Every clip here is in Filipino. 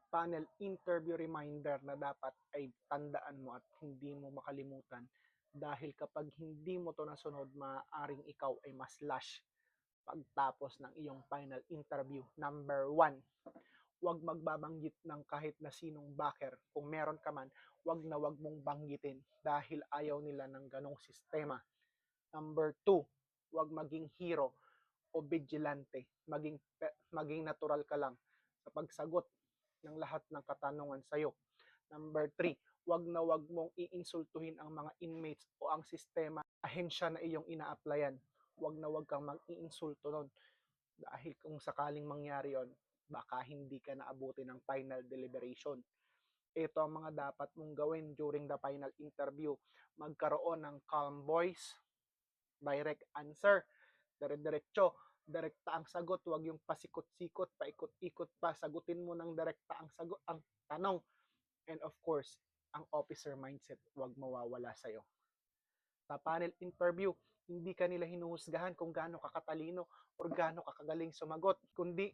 panel interview reminder na dapat ay tandaan mo at hindi mo makalimutan dahil kapag hindi mo to nasunod, maaaring ikaw ay maslash pagtapos ng iyong final interview. Number 1, huwag magbabanggit ng kahit na sinong backer. Kung meron ka man, huwag mong banggitin dahil ayaw nila ng ganong sistema. Number 2, huwag maging hero o vigilante. Maging natural ka lang sa pagsagot ng lahat ng katanungan sa'yo. Number 3, huwag mong iinsultuhin ang mga inmates o ang sistema, ahensya na iyong ina-applyan. Huwag kang mag-iinsulto nun dahil kung sakaling mangyari yon, baka hindi ka naabuti ng final deliberation. Ito ang mga dapat mong gawin during the final interview. Magkaroon ng calm voice, direct answer, dire-diretso, direkta ang sagot, huwag yung pasikot-sikot, paikot-ikot pa, sagutin mo ng direkta ang tanong. And of course, ang officer mindset, huwag mawawala sa'yo. Sa panel interview, hindi ka nila hinuhusgahan kung gaano ka katalino o gaano ka kagaling sumagot, kundi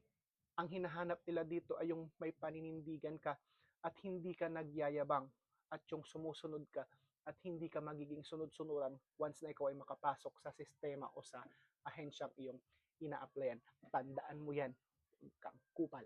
ang hinahanap nila dito ay yung may paninindigan ka at hindi ka nagyayabang at yung sumusunod ka at hindi ka magiging sunod-sunuran once na ikaw ay makapasok sa sistema o sa ahensyang iyong ina-applyan. Tandaan mo yan, huwag kang kupal.